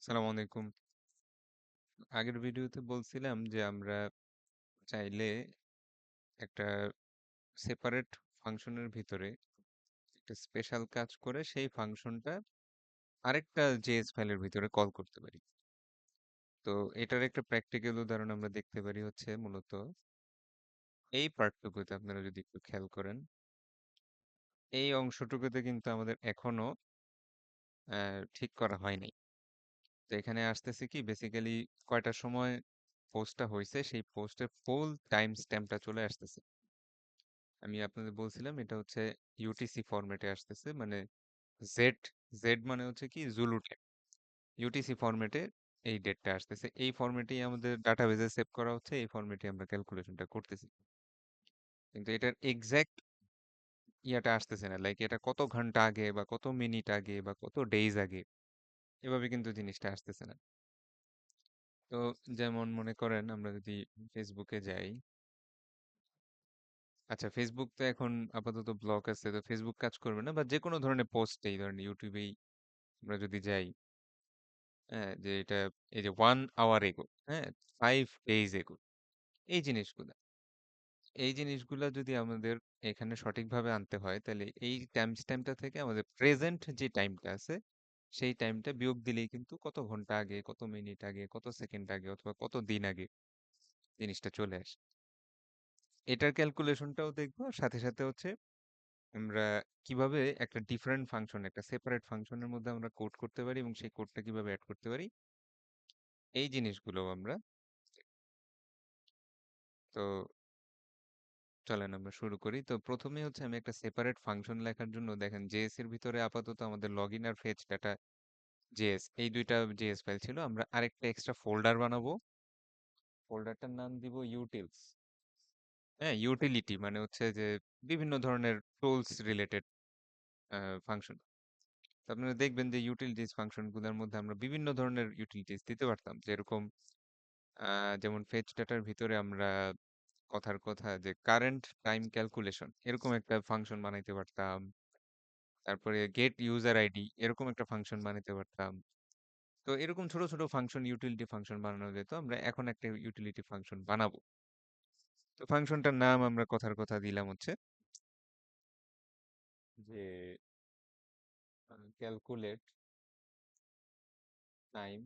সালাম আলাইকুম। আগের ভিডিওতে বলছিলাম যে আমরা চাইলে একটা সেপারেট ফাংশনের ভিতরে একটা স্পেশাল কাজ করে সেই ফাংশনটা আরেকটা জেএস ফাইলের ভিতরে কল করতে পারি। তো এটার একটা প্র্যাকটিক্যাল উদাহরণ আমরা দেখতে পারি হচ্ছে মূলত এই পার্টটুকুতে আপনারা যদি একটু খেয়াল করেন, এই অংশটুকুতে কিন্তু আমাদের এখনো ঠিক করা হয়নি। তো এখানে আসতেছে কি বেসিক্যালি কয়টার সময় পোস্টটা হইছে সেই পোস্টের ফুল টাইম স্ট্যাম্পটা চলে আসতেছে। আমি আপনাদের বলছিলাম এটা হচ্ছে ইউটিসি ফরম্যাটে আসতেছে মানে জেড জেড মানে হচ্ছে কি জুলু টাইম ইউটিসি ফরম্যাটে এই ডেটটা আসতেছে এই ফরম্যাটেই আমাদের ডাটাবেজে সেভ করা হচ্ছে এই ফরম্যাটে আমরা ক্যালকুলেশনটা করতেছি কিন্তু এটার এক্সাক্ট ইয়াটা আসতেছে না লাইক এটা কত ঘন্টা আগে বা কত মিনিট আগে বা কত ডেজ আগে এভাবে কিন্তু জিনিসটা আসতেছে না তো যেমন মনে করেন আমরা যদি ফেসবুকে যাই আচ্ছা ফেসবুক তো এখন আপাতত ব্লক আছে তো ফেসবুক কাজ করবে না বা যে কোনো ধরনের পোস্ট এই ধরনের ইউটিউবেই আমরা যদি যাই হ্যাঁ যে এটা এই যে 1 আওয়ার এগো হ্যাঁ 5 ডেজ এগো এই জিনিসগুলা এই জিনিসগুলা যদি আমাদের এখানে সঠিকভাবে আনতে হয় তাহলে এই টাইম স্ট্যাম্পটা থেকে আমাদের প্রেজেন্ট যে টাইমটা আছে সেই টাইমটা বিয়োগ দিলেই কিন্তু কত ঘন্টা আগে কত মিনিট আগে কত সেকেন্ড আগে অথবা কত দিন আগে জিনিসটা চলে আসে এটার ক্যালকুলেশনটাও দেখবো আর সাথে সাথে হচ্ছে আমরা কিভাবে একটা ডিফারেন্ট ফাংশন একটা সেপারেট ফাংশনের মধ্যে আমরা কোড করতে পারি এবং সেই কোডটা কিভাবে অ্যাড করতে পারি এই জিনিসগুলো আমরা তো চলেন আমরা শুরু করি তো প্রথমে হচ্ছে আমি একটা সেপারেট ফাংশন লেখার জন্য দেখেন জেএস এর ভিতরে আপাতত আমাদের লগইন আর ফেচ ডাটা জেএস এই দুইটা জেএস ফাইল ছিল আমরা আরেকটা এক্সট্রা ফোল্ডার বানাবো ফোল্ডারটার নাম দিব ইউটিলস হ্যাঁ ইউটিলিটি মানে হচ্ছে যে বিভিন্ন ধরনের টুলস রিলেটেড ফাংশন আপনারা দেখবেন যে ইউটিলিটিস ফাংশনগুলোর মধ্যে আমরা বিভিন্ন ধরনের ইউটিলিটিস দিতে পারতাম যেরকম যেমন ফেচ ডাটার ভিতরে আমরা কথার কথা যে কারেন্ট টাইম ক্যালকুলেশন এরকম একটা ফাংশন বানাইতে পারতাম তারপরে গেট ইউজার আইডি এরকম একটা ফাংশন বানাতে পারতাম তো এরকম ছোট ছোট ফাংশন ইউটিলিটি ফাংশন বানানো যেত আমরা এখন একটা ইউটিলিটি ফাংশন বানাবো তো ফাংশনটার নাম আমরা কথার কথা দিলাম হচ্ছে যে calculate time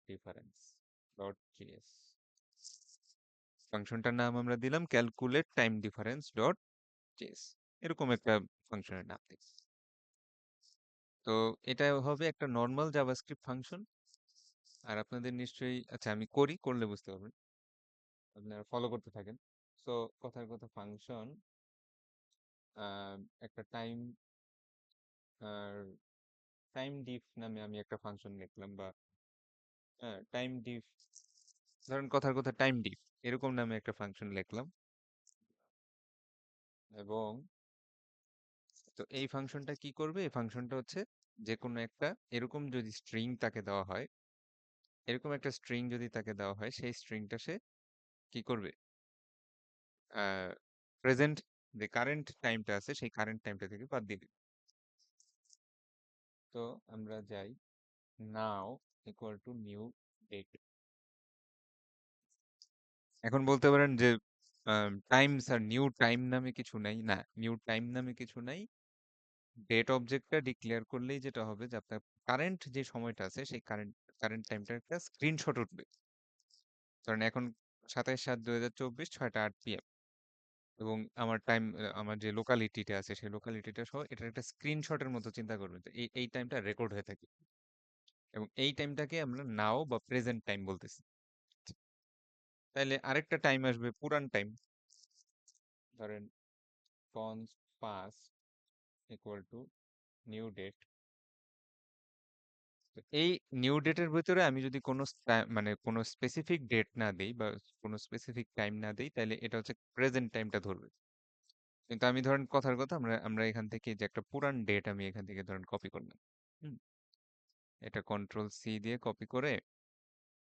difference dot JS ফাংশনটার নাম আমরা দিলাম calculate time difference dot JS এরকম একটা ফাংশনের নাম দিই তো এটা হবে একটা নর্মাল জাভাস্ক্রিপ্ট ফাংশন আর আপনাদের নিশ্চয়ই আচ্ছা আমি করি করলে বুঝতে পারবেন আপনারা ফলো করতে থাকেন সো কথার কথা ফাংশন একটা টাইম আর টাইম ডিফ নামে আমি একটা ফাংশন লিখলাম বা টাইম ডিফ ধরেন কথার কথা টাইম ডিফ এরকম নামে একটা ফাংশন লিখলাম এবং তো এই ফাংশনটা কি করবে এই ফাংশনটা হচ্ছে যে কোনো একটা এরকম যদি স্ট্রিং তাকে দেওয়া হয় এরকম একটা স্ট্রিং যদি তাকে দেওয়া হয় সেই স্ট্রিংটা সে কি করবে প্রেজেন্ট যে কারেন্ট টাইমটা আছে সেই কারেন্ট টাইমটা থেকে বাদ দিবে তো আমরা যাই নাও ইকুয়াল টু নিউ ডেট এখন বলতে পারেন যে টাইমস আর নিউ টাইম নামে কিছু নাই না নিউ টাইম নামে কিছু নাই ডেট অবজেক্টটা ডিক্লেয়ার করলেই যেটা হবে যে আপনার কারেন্ট যে সময়টা আছে সেই কারেন্ট কারেন্ট টাইমটা একটা স্ক্রিনশট উঠবে কারণ এখন 27/7/2024 6টা 8 PM এবং আমার টাইম আমার যে লোকালিটিটা আছে সেই লোকালিটিটা সহ এটা একটা স্ক্রিনশটের মতো চিন্তা করবেন তো এই টাইমটা রেকর্ড হয়ে থাকে এবং এই টাইমটাকে আমরা নাও বা প্রেজেন্ট টাইম বলতেছি তাইলে আরেকটা টাইম আসবে পুরান টাইম ধরেন const pass equal to new date এই নিউ ডেটের ভিতরে আমি যদি কোনো মানে কোনো স্পেসিফিক ডেট না দেই বা কোনো স্পেসিফিক টাইম না দেই তাহলে এটা হচ্ছে প্রেজেন্ট টাইমটা ধরবে কিন্তু আমি ধরেন কথার কথা আমরা আমরা এখান থেকে যে একটা পুরান ডেট আমি এখান থেকে ধরেন কপি করলাম হুম, এটা কন্ট্রোল সি দিয়ে কপি করে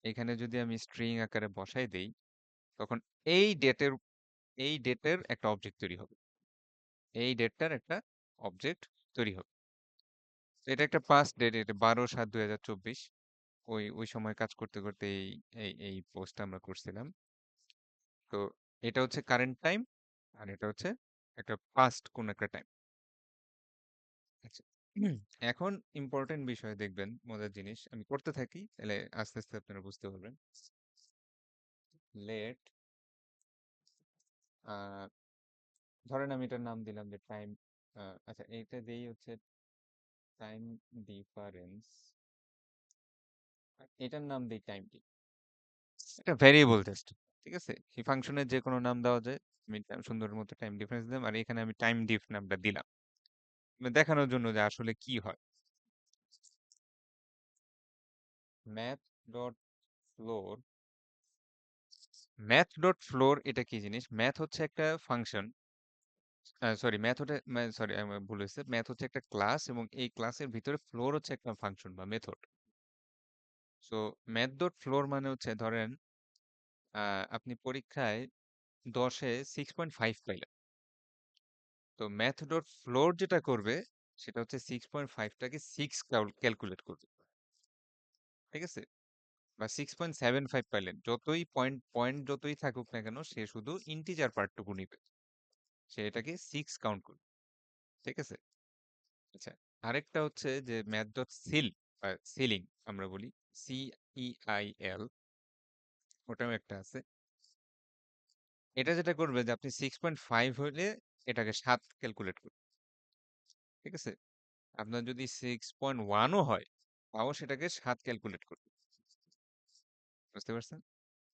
এখানে যদি আমি স্ট্রিং আকারে বসাই দেই তখন এই ডেটের এই ডেটের একটা অবজেক্ট তৈরি হবে এই ডেটটার একটা অবজেক্ট তৈরি হবে তো এটা একটা পাস্ট ডেট এটা 12/7/2024 ওই সময় কাজ করতে করতে এই পোস্টটা আমরা করছিলাম। তো এটা হচ্ছে কারেন্ট টাইম, আর এটা হচ্ছে একটা পাস্ট কোন একটা টাইম। আচ্ছা, এখন ইম্পর্টেন্ট বিষয় দেখবেন, মজার জিনিস আমি করতে থাকি, তাহলে আস্তে আস্তে আপনারা বুঝতে পারবেন। লেট, ধরেন আমি এটার নাম দিলাম যে টাইম। আচ্ছা, এইটা দিয়েই হচ্ছে টাইম ডিফারেন্স, এটার নাম দিই টাইম টি। এটা ভেরিয়েবল জাস্ট, ঠিক আছে? এই ফাংশনের যে কোনো নাম দেওয়া যায়। আমি সুন্দর মতো টাইম ডিফারেন্স দিলাম, আর এখানে আমি টাইম ডিফ নামটা দিলাম মানে দেখানোর জন্য যে আসলে কি হয়। Math dot floor, math dot floor এটা কি জিনিস? ম্যাথ হচ্ছে একটা ফাংশন, সরি ম্যাথ হচ্ছে, সরি ভুল হয়েছে, ম্যাথ হচ্ছে একটা ক্লাস, এবং এই ক্লাসের ভিতরে ফ্লোর হচ্ছে একটা ফাংশন বা method. So math dot floor মানে হচ্ছে, ধরেন আপনি পরীক্ষায় 10-এ 6.5 পাইলেন, তো ম্যাথ ডট ফ্লোর যেটা করবে সেটা হচ্ছে 6.5টাকে 6 ক্যালকুলেট করবে, ঠিক আছে? বা 6.75 পাইলেন, যতই পয়েন্ট পয়েন্ট যতই থাকুক না কেন, সে শুধু ইন্টিজার পার্টটুকু নিবে, সে এটাকে 6 কাউন্ট করবে, ঠিক আছে? আচ্ছা, আরেকটা হচ্ছে যে ম্যাথ ডট সিল বা সিলিং আমরা বলি, CEIL, ওটাও একটা আছে। এটা যেটা করবে যে আপনি 6.5 হইলে এটাকে 7 ক্যালকুলেট করবে, ঠিক আছে? আপনার যদি 6.1ও হয়, তাও সেটাকে 7 ক্যালকুলেট করবে, বুঝতে পারছেন?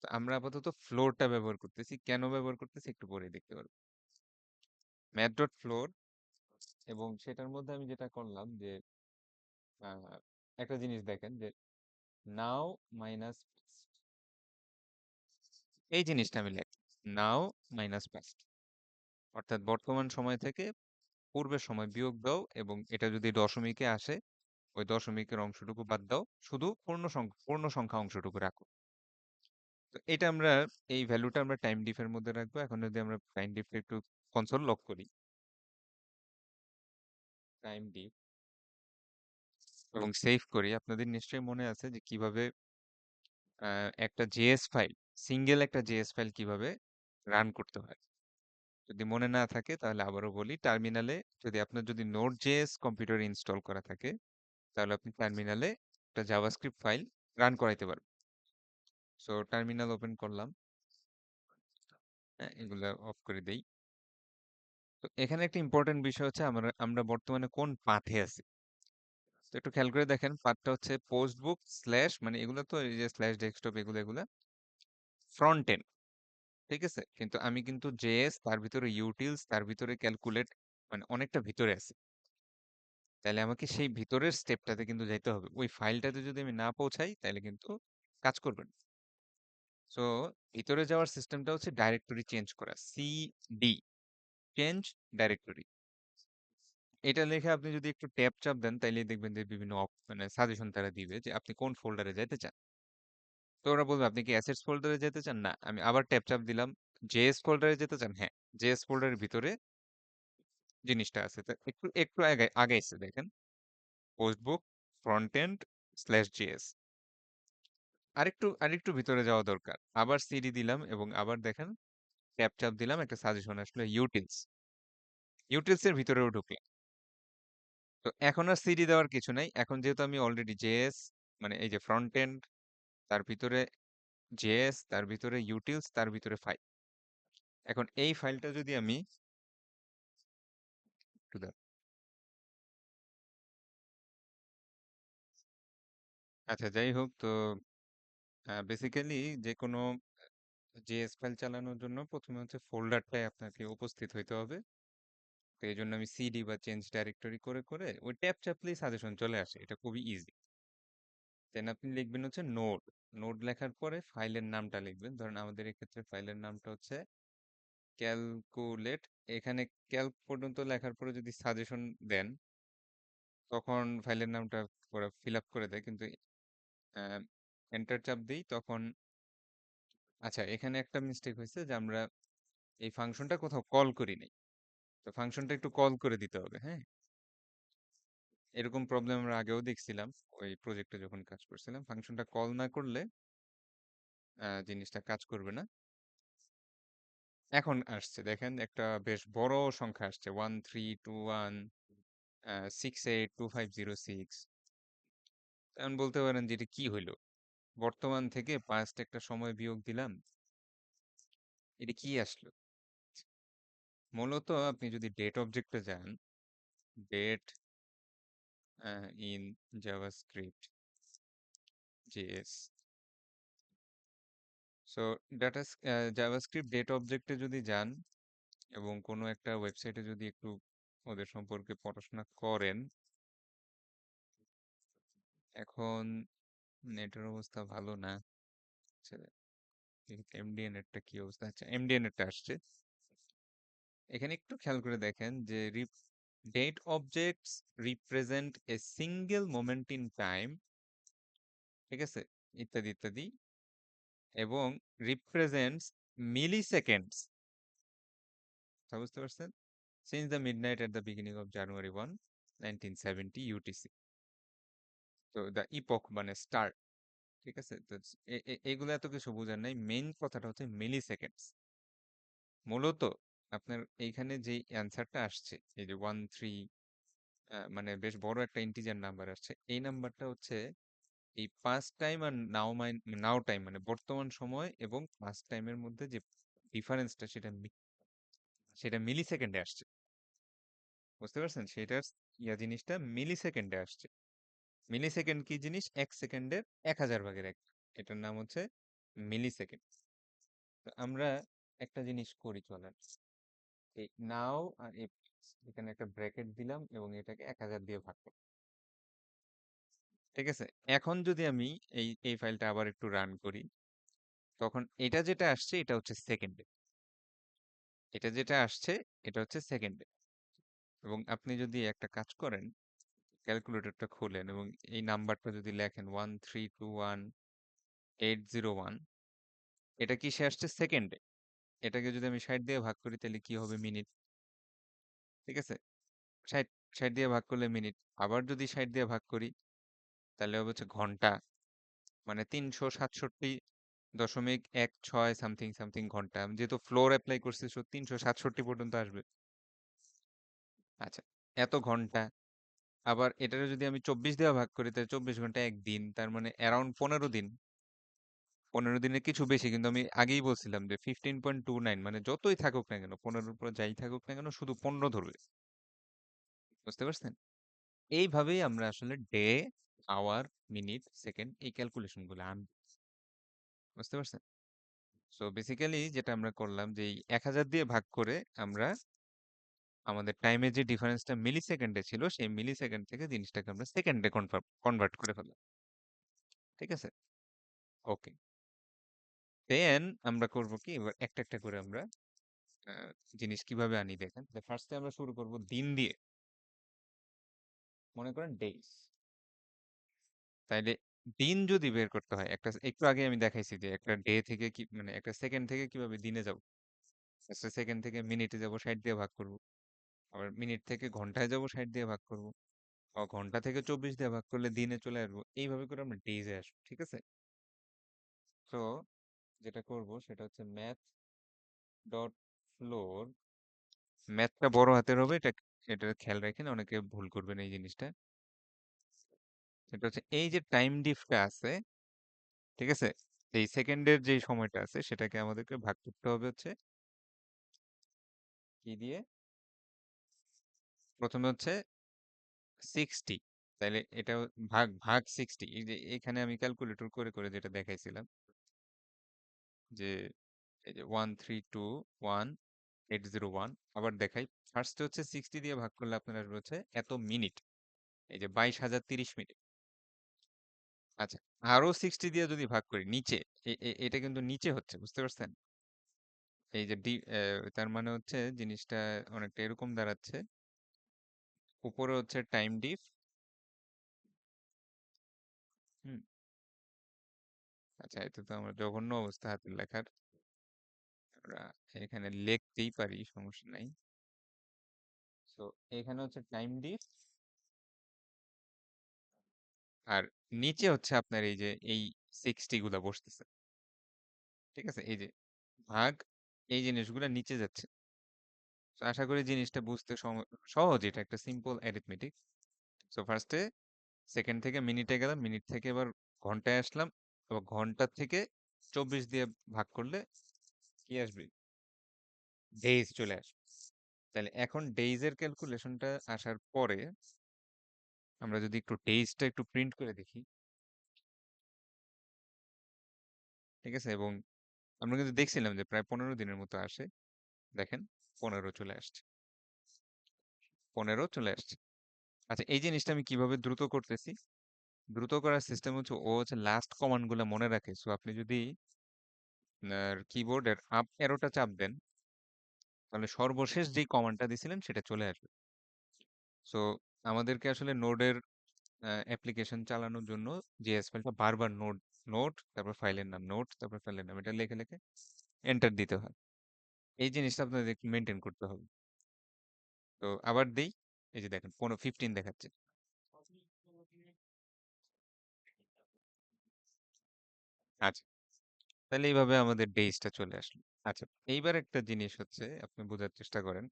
তো আমরা আপাতত ফ্লোরটা ব্যবহার করতেছি, কেন ব্যবহার করতেছি একটু পরে দেখতে পারবো। ম্যাথ ডট ফ্লোর, এবং সেটার মধ্যে আমি যেটা করলাম যে আহ, একটা জিনিস দেখেন যে নাও মাইনাস, এই জিনিসটা আমি লিখি নাও মাইনাস পাস্ট, অর্থাৎ বর্তমান সময় থেকে পূর্বের সময় বিয়োগ দাও, এবং এটা যদি দশমিকে আসে, ওই দশমিকের অংশটুকু বাদ দাও, শুধু পূর্ণ সংখ্যা অংশটুকু রাখো। তো এটা আমরা, এই ভ্যালুটা আমরা টাইম ডিফের মধ্যে রাখবো। এখন যদি আমরা টাইম ডিফ একটু কনসোল লক করি, টাইম ডিফ, এবং সেভ করি, আপনাদের নিশ্চয়ই মনে আছে যে কিভাবে একটা জেএস ফাইল, সিঙ্গেল একটা জেএস ফাইল কিভাবে রান করতে হয়। যদি মনে না থাকে তাহলে আবারও বলি, টার্মিনালে যদি আপনার যদি নোড জেএস কম্পিউটারে ইনস্টল করা থাকে, তাহলে আপনি টার্মিনালে একটা জাভাস্ক্রিপ্ট ফাইল রান করাইতে পারবেন। সো টার্মিনাল ওপেন করলাম, হ্যাঁ, এগুলা অফ করে দেই। তো এখানে একটা ইম্পর্টেন্ট বিষয় হচ্ছে আমরা আমরা বর্তমানে কোন পাথে আছি। তো একটু খেয়াল করে দেখেন, পাথটা হচ্ছে পোস্টবুক স্ল্যাশ, মানে এগুলো তো এই যে স্ল্যাশ ডেস্কটপ, এগুলো এগুলা ফ্রন্ট এন্ড, ঠিক আছে? কিন্তু আমি কিন্তু জেএস, তার ভিতরে ইউটিলস, তার ভিতরে ক্যালকুলেট, মানে অনেকটা ভিতরে আছে। তাহলে আমাকে সেই ভিতরের স্টেপটাতে কিন্তু যাইতে হবে, ওই ফাইলটাতে যদি আমি না পৌঁছাই তাহলে কিন্তু কাজ করবে না। সো ভিতরে যাওয়ার সিস্টেমটা হচ্ছে ডাইরেক্টরি চেঞ্জ করা, সিডি, চেঞ্জ ডাইরেক্টরি। এটা লিখে আপনি যদি একটু ট্যাব চাপ দেন, তাইলে দেখবেন যে বিভিন্ন মানে সাজেশন তারা দিবে যে আপনি কোন ফোল্ডারে যেতে চান। তো ওরা বলবে আপনি কি অ্যাসেটস ফোল্ডারে যেতে চান, না আমি আবার ট্যাব চাপ দিলাম, জেএস ফোল্ডারে যেতে চান, হ্যাঁ, জেএস ফোল্ডারের ভিতরে জিনিসটা আছে। তো একটু একটু আগে আগাইছে দেখেন, পোস্টবুক ফ্রন্ট এন্ড স্ল্যাশ জেএস। আরেকটু ভিতরে যাওয়া দরকার, আবার সিডি দিলাম, এবং আবার দেখেন ট্যাব চাপ দিলাম, একটা সাজেশন আসলে ইউটিলস, ইউটিলস এর ভিতরেও ঢুকলাম। তো এখন আর সিডি দেওয়ার কিছু নাই, এখন যেহেতু আমি অলরেডি জেএস, মানে এই যে ফ্রন্ট এন্ড, তার ভিতরে জেএস, তার ভিতরে ইউটিলস, তার ভিতরে ফাইল। এখন এই ফাইলটা যদি আমি একটু আচ্ছা যাই হোক, তো বেসিক্যালি যে কোনো জেএস ফাইল চালানোর জন্য প্রথমে হচ্ছে ফোল্ডারটাই আপনাকে উপস্থিত হইতে হবে। তো এই জন্য আমি সিডি বা চেঞ্জ ডাইরেক্টরি করে করে ওই ট্যাব চাপলেই সাজেশন চলে আসে, এটা খুবই ইজি। দেন আপনি লিখবেন হচ্ছে নোড, নোড লেখার পরে ফাইলের নামটা লিখবেন, ধরেন আমাদের এক্ষেত্রে ফাইলের নামটা হচ্ছে ক্যালকুলেট। এখানে ক্যালক পর্যন্ত লেখার পরে যদি সাজেশন দেন, তখন ফাইলের নামটা ওরা ফিল আপ করে দেয়, কিন্তু এন্টার চাপ দিই তখন। আচ্ছা, এখানে একটা মিস্টেক হয়েছে যে আমরা এই ফাংশনটা কোথাও কল করি নাই, তো ফাংশনটা একটু কল করে দিতে হবে, হ্যাঁ। এরকম প্রবলেম আমরা আগেও দেখছিলাম ওই প্রজেক্টে যখন কাজ করছিলাম, ফাংশনটা কল না করলে জিনিসটা কাজ করবে না। এখন আসছে দেখেন, একটা বেশ বড় সংখ্যা আসছে, 1321 682506। এখন বলতে পারেন যে এটা কি হইলো, বর্তমান থেকে পাস্ট একটা সময় বিয়োগ দিলাম, এটা কি আসলো। মূলত আপনি যদি ডেট অবজেক্টে যান, date in JavaScript JS, so data JavaScript date অবজেক্টে যদি যান এবং কোনো একটা ওয়েবসাইটে যদি একটু ওদের সম্পর্কে পড়াশোনা করেন, এখন নেটের অবস্থা ভালো না। আচ্ছা, এমডিএন এরটা কি অবস্থা, আচ্ছা এমডিএন এরটা আসছে। এখানে একটু খেয়াল করে দেখেন যে date objects represent a single moment in time, ঠিক আছে, ইত্যাদি ইত্যাদি, এবং রিপ্রেজেন্টস মিলি সেকেন্ডস, বুঝতে পারছেন, since the midnight at the beginning of January 1, 1970 UTC. তো দ্য ইপক মানে স্টার্ট, ঠিক আছে। তো এগুলো এত কিছু বোঝার নাই, মেইন কথাটা হচ্ছে মিলি সেকেন্ডস। মূলত আপনার এইখানে যে অ্যান্সারটা আসছে, এই যে 13, মানে বেশ বড় একটা ইন্টিজার নাম্বার আসছে, এই নাম্বারটা হচ্ছে এই পাস্ট টাইম আর নাও টাইম মানে বর্তমান সময় এবং পাস্ট টাইমের মধ্যে যে ডিফারেন্সটা, সেটা মিলি সেকেন্ডে আসছে। বুঝতে পারছেন, সেটার জিনিসটা মিলি সেকেন্ডে আসছে। মিলি সেকেন্ড কি জিনিস, 1 সেকেন্ডের 1000 ভাগের 1, এটার নাম হচ্ছে মিলি সেকেন্ড। তো আমরা একটা জিনিস করি, চলেন এই নাও আর এখানে একটা ব্র্যাকেট দিলাম এবং এটাকে 1000 দিয়ে ভাগ করব, ঠিক আছে। এখন যদি আমি এই ফাইলটা আবার একটু রান করি, তখন এটা যেটা আসছে এটা হচ্ছে সেকেন্ডে, এটা যেটা আসছে এটা হচ্ছে সেকেন্ডে। এবং আপনি যদি একটা কাজ করেন, ক্যালকুলেটরটা খুলেন এবং এই নাম্বারটা যদি লেখেন 1321 801, এটা কিসে আসছে, সেকেন্ডে। এটাকে যদি আমি 60 দিয়ে ভাগ করি তাহলে কি হবে, মিনিট, ঠিক আছে। 60 60 দিয়ে ভাগ করলে মিনিট, আবার যদি 60 দিয়ে ভাগ করি তাহলে হবে হচ্ছে ঘন্টা, মানে 367.16 সামথিং সামথিং ঘন্টা। আমি যেহেতু ফ্লোর অ্যাপ্লাই করছি, 367 পর্যন্ত আসবে। আচ্ছা, এত ঘন্টা। আবার এটারে যদি আমি 24 দিয়ে ভাগ করি তাহলে 24 ঘন্টা একদিন, তার মানে অ্যারাউন্ড 15 দিন। 15 দিনের কিছু বেশি, কিন্তু আমি আগেই বলছিলাম যে 15.29, মানে যতই থাকুক না কেন, 15-র উপর যাই থাকুক না কেন, শুধু 15 ধরবে। বুঝতে পারছেন, এইভাবেই আমরা আসলে ডে, আওয়ার, মিনিট, সেকেন্ড এই ক্যালকুলেশন গুলো আনবো। বুঝতে পারছেন। সো বেসিক্যালি যেটা আমরা করলাম যে এই 1000 দিয়ে ভাগ করে আমরা আমাদের টাইমের যে ডিফারেন্সটা মিলি সেকেন্ডে ছিল, সেই মিলি সেকেন্ড থেকে জিনিসটাকে আমরা সেকেন্ডে কনভার্ট করে ফেললাম, ঠিক আছে। ওকে, দেন আমরা করব কি, এবার একটা একটা করে আমরা আহ, জিনিস কিভাবে আনি দেখেন। ফার্স্টে আমরা শুরু করব দিন দিয়ে, মনে করেন ডেইজ। তাইলে দিন যদি বের করতে হয়, একটা একটু আগে আমি দেখাইছি যে একটা ডে থেকে কি মানে একটা সেকেন্ড থেকে কিভাবে দিনে যাব, একটা সেকেন্ড থেকে মিনিটে যাব, 60 দিয়ে ভাগ করব। আবার মিনিট থেকে ঘন্টায় যাব, 60 দিয়ে ভাগ করব। ঘন্টা থেকে 24 দিয়ে ভাগ করলে দিনে চলে আসবো। এইভাবে করে আমরা ডেইজে আসবো, ঠিক আছে। তো যেটা করব সেটা হচ্ছে ম্যাথ ডট ফ্লোর, ম্যাথটা বড় হাতের হবে, এটা খেয়াল রাখেন, অনেকে ভুল করবেন এই জিনিসটা। এটা হচ্ছে এই যে টাইম ডিফটা আছে, ঠিক আছে, এই সেকেন্ডের যে সময়টা আছে সেটাকে আমাদেরকে ভাগ করতে হবে হচ্ছে কি দিয়ে, প্রথমে হচ্ছে 60, তাহলে এটা ভাগ ভাগ 60। এই যে এখানে আমি ক্যালকুলেটর করে করে যেটা দেখাইছিলাম যে এই যে 1321 801, আবার দেখাই। ফার্স্টে হচ্ছে 60 দিয়ে ভাগ করলে আপনার আসবে হচ্ছে এত মিনিট, এই যে 22,030 মিনিট। আচ্ছা, আরো 60 দিয়ে যদি ভাগ করি নিচে, এটা কিন্তু নিচে হচ্ছে, বুঝতে পারছেন। এই যে তার মানে হচ্ছে জিনিসটা অনেকটা এরকম দাঁড়াচ্ছে, উপরে হচ্ছে টাইম ডিফ। হুম, আচ্ছা, এটা তো আমার জঘন্য অবস্থা হাতের লেখার, আমরা এখানে লিখতেই পারি, সমস্যা নাই। তো এখানে হচ্ছে টাইম ডিফ, আর নিচে হচ্ছে আপনার এই যে এই 60 গুলা বসতেছে। ঠিক আছে? এই যে ভাগ এই জিনিসগুলা নিচে যাচ্ছে। তো আশা করি জিনিসটা বুঝতে সহজ। এটা একটা সিম্পল অ্যারিথমেটিক। সো ফার্স্টে সেকেন্ড থেকে মিনিটে গেলাম, মিনিট থেকে এবার ঘন্টায় আসলাম, এবার ঘন্টা থেকে 24 দিয়ে ভাগ করলে কি আসবে? ডেইজ চলে আসবে। তাহলে এখন ডেইজ এর ক্যালকুলেশনটা আসার পরে আমরা যদি একটু ডেইজটা একটু প্রিন্ট করে দেখি, ঠিক আছে? এবং আমরা কিন্তু দেখছিলাম যে প্রায় 15 দিনের মতো আসে। দেখেন 15 চলে আসছে। 15 চলে আসছে। আচ্ছা এই জিনিসটা আমি কিভাবে দ্রুত করতেছি? দ্রুত করার সিস্টেম হচ্ছে ও হচ্ছে লাস্ট কমান্ড গুলা মনে রাখে। সো আপনি যদি আপনার কিবোর্ডের আপ অ্যারোটা চাপ দেন তাহলে সর্বশেষ যেই কমান্ডটা দিছিলেন সেটা চলে আসবে। সো আমাদেরকে আসলে নোডের অ্যাপ্লিকেশন চালানোর জন্য জেএস ফাইলটা বারবার নোড নোড তারপর ফাইলের নাম নোড তারপর ফাইলের নাম এটা লিখে লিখে এন্টার দিতে হয়। এই জিনিসটা আপনাদের একটু মেনটেন করতে হবে। তো আবার দেই, এই যে দেখেন 15 দেখাচ্ছে। আচ্ছা, তাহলে এইভাবে আমাদের ডেইসটা চলে আসলো। আচ্ছা, এইবার একটা জিনিস হচ্ছে আপনি বোঝার চেষ্টা করেন।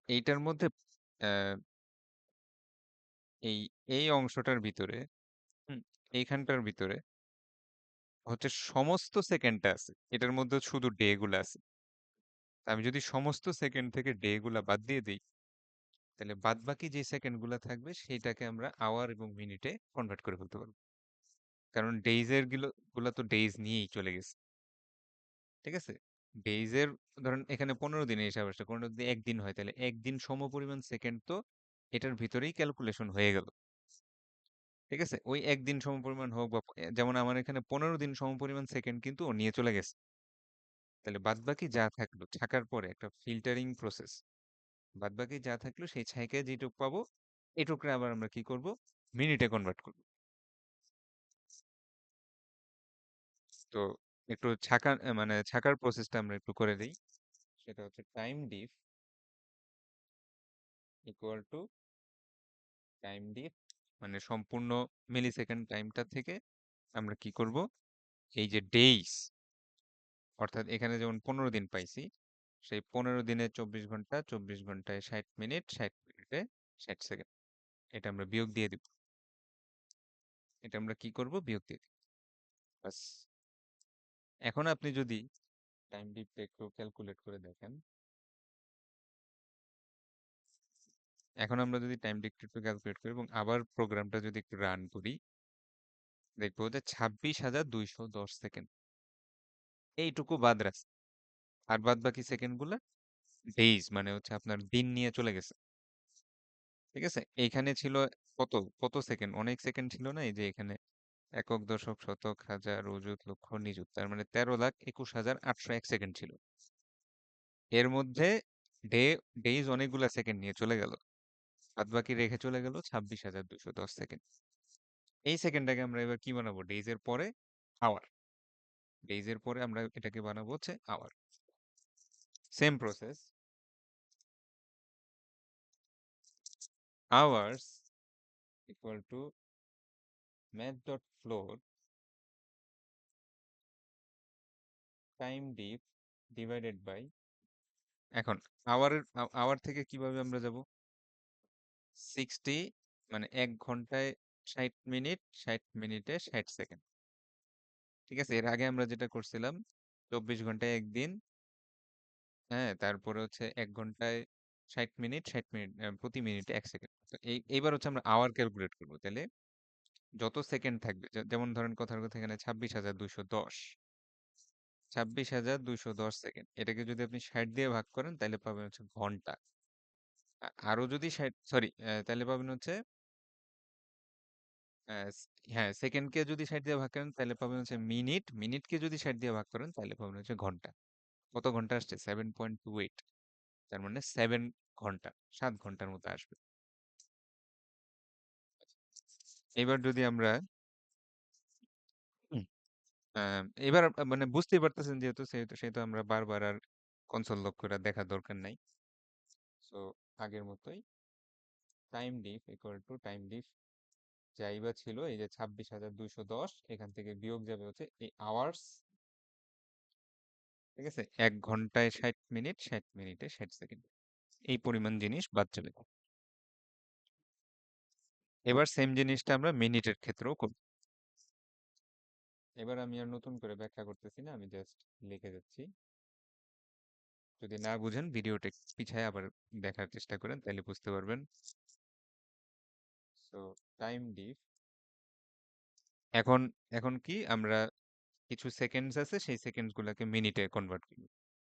এইটার মধ্যে আহ, এই এই অংশটার ভিতরে হুম, এইখানটার ভিতরে হচ্ছে সমস্ত সেকেন্ডটা আছে, এটার মধ্যে শুধু ডে গুলা আছে। আমি যদি সমস্ত সেকেন্ড থেকে ডে গুলা বাদ দিয়ে দিই তাহলে বাদ বাকি যে সেকেন্ড গুলা থাকবে সেটাকে আমরা আওয়ার এবং মিনিটে কনভার্ট করে ফেলতে পারবো। কারণ ডেইজ এর গুলা তো ডেইজ নিয়েই চলে গেছে। ঠিক আছে? ডেইজ এর ধরেন এখানে 15 দিনের হিসাব আসছে, কোনো যদি একদিন হয় তাহলে একদিন সম পরিমাণ সেকেন্ড তো এটার ভিতরেই ক্যালকুলেশন হয়ে গেল। ঠিক আছে? ওই একদিন সম পরিমাণ হোক বা যেমন আমার এখানে 15 দিন সম পরিমাণ সেকেন্ড কিন্তু ও নিয়ে চলে গেছে। তাহলে বাদবাকি যা থাকলো থাকার পরে একটা ফিল্টারিং প্রসেস, বাদবাকি যা থাকলো সেই ছাইকে যেটুক পাবো এটুকরে আবার আমরা কি করব? মিনিটে কনভার্ট করব। তো একটু মানে ছাকার প্রসেসটা আমরা একটু করে দিই। সেটা হচ্ছে টাইম ডিফ ইকুয়াল টু টাইম ডিফ মানে সম্পূর্ণ মিলি সেকেন্ড টাইমটা থেকে আমরা কি করব? এই যে ডেইস, অর্থাৎ এখানে যেমন 15 দিন পাইছি, সেই 15 দিনে 24 ঘন্টা, 24 ঘন্টায় 60 মিনিট, 60 মিনিটে 60 সেকেন্ড, এটা আমরা বিয়োগ দিয়ে দিব। এটা আমরা কি করব? বিয়োগ দিয়ে দিব। বাস। এখন আপনি যদি টাইম ডিপটা একটু ক্যালকুলেট করে দেখেন, এখন আমরা যদি টাইম ডিপটা একটু ক্যালকুলেট করি এবং আবার প্রোগ্রামটা যদি একটু রান করি, দেখবো যে 26,210 সেকেন্ড এইটুকু বাদ রাখছে। আর বাদ বাকি সেকেন্ড গুলা ডেইজ মানে হচ্ছে আপনার দিন নিয়ে চলে গেছে। ঠিক আছে? এইখানে ছিল কত কত সেকেন্ড, অনেক সেকেন্ড ছিল না? এই যে এখানে একক, দশক, শতক, হাজার, অযুত, লক্ষ, নিযুত, তার মানে 13,21,801 সেকেন্ড ছিল। এর মধ্যে ডে ডেইজ অনেকগুলা সেকেন্ড নিয়ে চলে গেল, বাদ বাকি রেখে চলে গেল 26,210 সেকেন্ড। এই সেকেন্ডটাকে আমরা এবার কি বানাবো? ডেইজ এর পরে আওয়ার। ডেইজ এর পরে আমরা এটাকে বানাবো হচ্ছে hour. Same process, hours equal to math dot floor time diff divided by, এখন আওয়ার থেকে কিভাবে আমরা যাব? 60 মানে 1 ঘন্টায় 60 মিনিট, 60 মিনিটে 60 সেকেন্ড। ঠিক আছে? এর আগে আমরা যেটা করছিলাম 24 ঘন্টায় একদিন, হ্যাঁ, তারপরে হচ্ছে 1 ঘন্টায় 60 মিনিট, 60 মিনিট প্রতি মিনিটে 1 সেকেন্ড। তো এইবার হচ্ছে আমরা আওয়ার ক্যালকুলেট করবো। তাহলে যত সেকেন্ড থাকবে, যেমন ধরেন কথার কথা এখানে 26,210, 26,210 সেকেন্ড, এটাকে যদি আপনি 60 দিয়ে ভাগ করেন তাহলে পাবেন হচ্ছে ঘন্টা। আরো যদি 60, সরি, তাহলে পাবেন হচ্ছে হ্যাঁ, সেকেন্ডকে যদি 60 দিয়ে ভাগ করেন তাহলে পাবেন হচ্ছে মিনিট, মিনিটকে যদি 60 দিয়ে ভাগ করেন তাহলে পাবেন হচ্ছে ঘন্টা। কত ঘন্টা আসছে? 7.28, তার মানে 7 ঘন্টা, 7 ঘন্টার মতো আসবে। এবার যদি আমরা হুম, এবার মানে বুঝতেই পারতেছেন যেহেতু, সেহেতু সেহেতু আমরা বারবার আর কনসোল লক করে দেখার দরকার নাই। সো আগের মতোই টাইম ডিফ ইকুয়াল টু টাইম ডিফ যাই বা ছিল এই যে 26,210, এখান থেকে বিয়োগ যাবে হচ্ছে এই আওয়ার্স, ঠিক আছে, 1 ঘন্টায় 60 মিনিট, 60 মিনিটে 60 সেকেন্ড, এই পরিমাণ জিনিস বাদ যাবে। এবার সেম জিনিসটা আমরা মিনিটের ক্ষেত্রেও করব। এবার আমি আর নতুন করে ব্যাখ্যা করতেছি না, আমি জাস্ট লিখে যাচ্ছি। যদি না বুঝেন ভিডিওটা পিছায় আবার দেখার চেষ্টা করেন, তাহলে বুঝতে পারবেন। সো টাইম ডিফ, এখন এখন কি আমরা কিছু সেকেন্ডস আছে, সেই সেকেন্ডস গুলাকে মিনিটে কনভার্ট করব।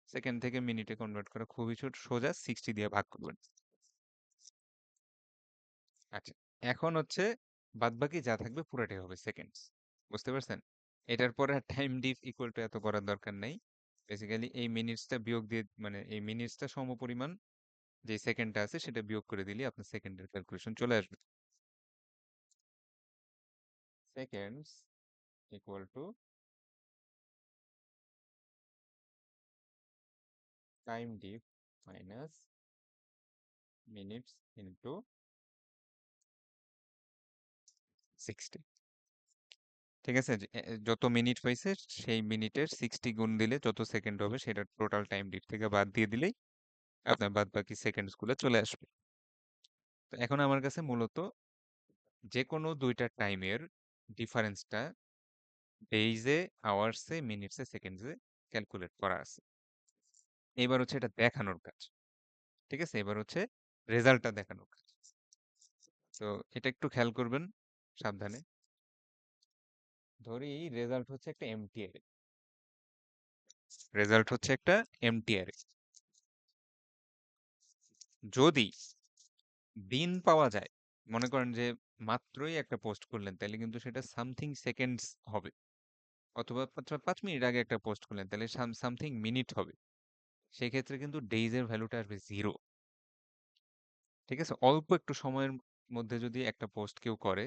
সেকেন্ড থেকে মিনিটে কনভার্ট করা খুবই সোজা, 60 দিয়ে ভাগ করবেন। আচ্ছা, এখন হচ্ছে বাদবাকি যা থাকবে পুরাটাই হবে সেকেন্ডস। বুঝতে পারছেন? এটার পরে আর টাইম ডিফ ইকুয়াল টু এত করার দরকার নেই। বেসিক্যালি এই মিনিটসটা বিয়োগ দিয়ে, মানে এই মিনিটসটা সমপরিমাণ যে সেকেন্ডটা আছে সেটা বিয়োগ করে দিলে আপনার সেকেন্ডের ক্যালকুলেশন চলে আসবে। Seconds equal to time diff minus minutes into 60। ঠিক আছে, যত মিনিট হয়েছে সেই মিনিটের 60 গুণ দিলে যত সেকেন্ড হবে সেটা টোটাল টাইম ডিফ থেকে বাদ দিয়ে দিলেই আপনার বাদ বাকি সেকেন্ডস গুলো চলে আসবে। তো এখন আমার কাছে মূলত যে কোনো দুইটা টাইমের ডিফারেন্সটা ডেইজে, আওয়ার্সে, মিনিটসে, সেকেন্ডসে ক্যালকুলেট করা আছে। এবার হচ্ছে এটা দেখানোর কাজ। ঠিক আছে, এবার হচ্ছে রেজাল্টটা দেখানোর কাজ। তো এটা একটু খেয়াল করবেন সাবধানে। ধরি রেজাল্ট হচ্ছে একটা এমটি অ্যারে, রেজাল্ট হচ্ছে একটা এমটি অ্যারে। যদি দিন পাওয়া যায়, মনে করেন যে মাত্রই একটা পোস্ট করলেন, তাহলে কিন্তু সেটা সামথিং সেকেন্ডস হবে, অথবা 5 মিনিট আগে একটা পোস্ট করলেন তাহলে সামথিং মিনিট হবে। সেক্ষেত্রে কিন্তু ডেইজের ভ্যালুটা আসবে 0। ঠিক আছে, অল্প একটু সময়ের মধ্যে যদি একটা পোস্ট কেউ করে,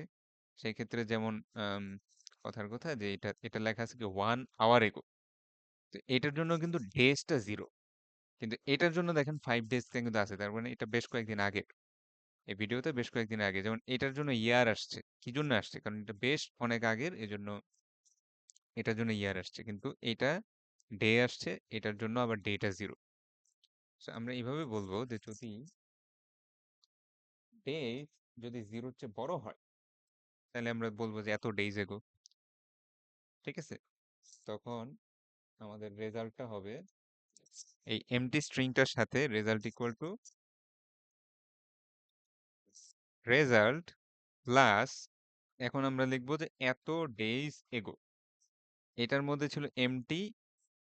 সেই ক্ষেত্রে যেমন কথার কথা যে এটা এটা লেখা আছে কি 1 আওয়ার এগো, তো এটার জন্য কিন্তু ডেজটা 0। কিন্তু এটার জন্য দেখেন 5 ডেজ কিন্তু আছে, তার মানে এটা বেশ কয়েকদিন আগে। এই ভিডিওতে বেশ কয়েকদিন আগে, যেমন এটার জন্য ইয়ার আসছে, কি জন্য আসছে, কারণ এটা বেশ অনেক আগের, এজন্য এটার জন্য ইয়ার আসছে, কিন্তু এটা ডে আসছে, এটার জন্য আবার ডেটা 0। আমরা এইভাবে বলবো যে যদি ডে যদি 0-র চেয়ে বড় হয়, তাহলে আমরা বলবো যে এত ডেজ এগো। ঠিক আছে, তখন আমাদের রেজাল্টটা হবে এই এমটি স্ট্রিংটার সাথে result equal to result plus, এখন আমরা লিখবো যে এত ডেজ এগো, এটার মধ্যে ছিল এমটি,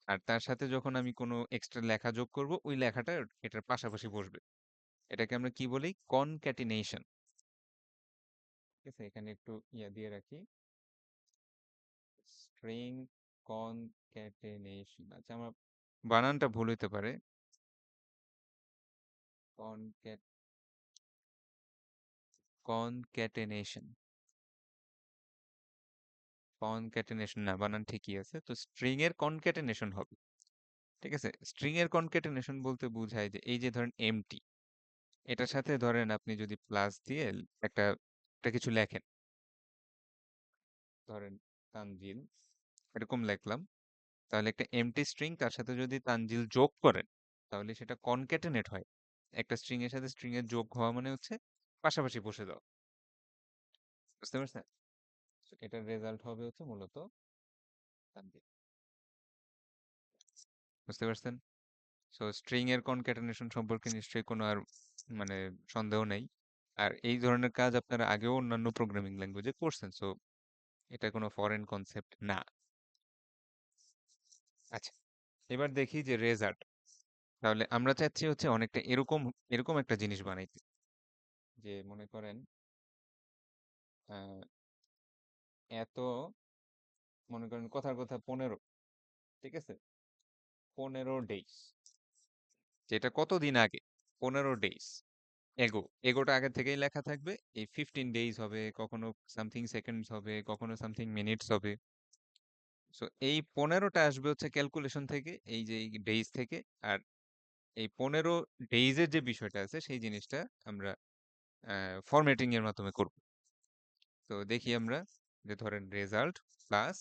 আর তার সাথে যখন আমি কোনো এক্সট্রা লেখা যোগ করব ওই লেখাটা এটার পাশাপাশি বসবে। এটাকে আমরা কি বলি, কনক্যাটিনেশন। ঠিক আছে, এখানে একটু ইয়া দিয়ে রাখি, স্ট্রিং কনক্যাটেনেশন। আচ্ছা, আমার বানানটা ভুল হইতে পারে, কনক্যাট কনক্যাটেনেশন, কনক্যাটেনেশন না, বানান ঠিকই আছে, তো স্ট্রিং এর কনক্যাটেনেশন হবে। ঠিক আছে, স্ট্রিং এর কনক্যাটেনেশন বলতে বোঝায় যে এই যে ধরেন এমটি, এটার সাথে ধরেন আপনি যদি প্লাস দিয়ে একটা একটা কিছু লেখেন, ধরেন তানজিল, এরকম লিখলাম, তাহলে একটা এমটি স্ট্রিং তার সাথে যদি তানজিল যোগ করেন, তাহলে সেটা কনক্যাটেনেট হয়। একটা স্ট্রিং এর সাথে স্ট্রিং এর যোগ হওয়া মানে হচ্ছে পাশাপাশি বসে দাও। বুঝতে পারছেন? So, এটার রেজাল্ট হবে হচ্ছে মূলত তানজিল। বুঝতে পারছেন? সো স্ট্রিং এর কনক্যাটেনেশন সম্পর্কে নিশ্চয়ই কোনো আর মানে সন্দেহ নেই। আর এই ধরনের কাজ আপনারা আগেও অন্যান্য প্রোগ্রামিং ল্যাঙ্গুয়েজে করছেন, সো এটা কোনো ফরেন কনসেপ্ট না। আচ্ছা, এবার দেখি যে রেজাল্ট, তাহলে আমরা চাচ্ছি হচ্ছে অনেকটা এরকম এরকম একটা জিনিস বানাইতে, যে মনে করেন আহ, এত, মনে করেন কথার কথা 15, ঠিক আছে, 15 ডেজ, যেটা কতদিন আগে, 15 ডেজ এগো, এগোটা আগে থেকেই লেখা থাকবে, এই 15 ডেজ হবে, কখনো সামথিং সেকেন্ডস হবে, কখনো সামথিং মিনিটস হবে। সো এই 15টা আসবে হচ্ছে ক্যালকুলেশন থেকে, এই যে ডেজ থেকে। আর এই 15 ডেজের যে বিষয়টা আছে সেই জিনিসটা আমরা ফরম্যাটিং এর মাধ্যমে করব। তো দেখি আমরা যে ধরেন রেজাল্ট প্লাস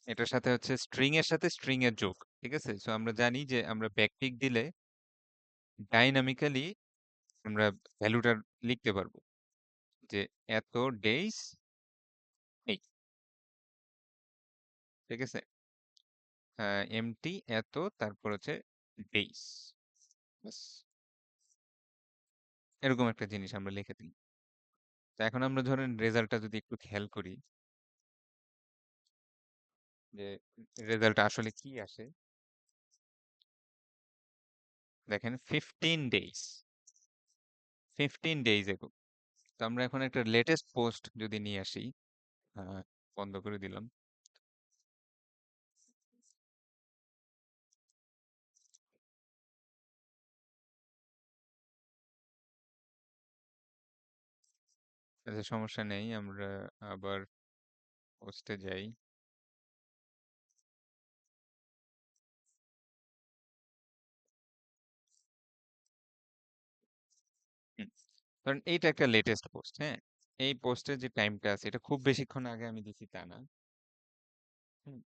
এটার সাথে হচ্ছে স্ট্রিং এর সাথে স্ট্রিং এর যোগ। ঠিক আছে, সো আমরা জানি যে আমরা ব্যাকটিক দিলে ডাইনামিক্যালি আমরা ভ্যালুটা লিখতে পারবো যে এত ডেইস এই, ঠিক আছে, এমটি এত, তারপর হচ্ছে ডেইস, বাস এরকম একটা জিনিস আমরা লিখে দিই। তো এখন আমরা ধরেন রেজাল্টটা যদি একটু খেয়াল করি যে রেজাল্ট আসলে কি আসে, দেখেন 15 ডেইস, 15 ডেইজ এগো। তো আমরা এখন একটা লেটেস্ট পোস্ট যদি নিয়ে আসি, বন্ধ করে দিলাম। আচ্ছা সমস্যা নেই, আমরা আবার পোস্টে যাই। হুম, কারণ এইটা একটা লেটেস্ট পোস্ট, হ্যাঁ। এই পোস্টের যে টাইমটা আছে এটা খুব বেশিক্ষণ আগে আমি দিছি তা না। হুম,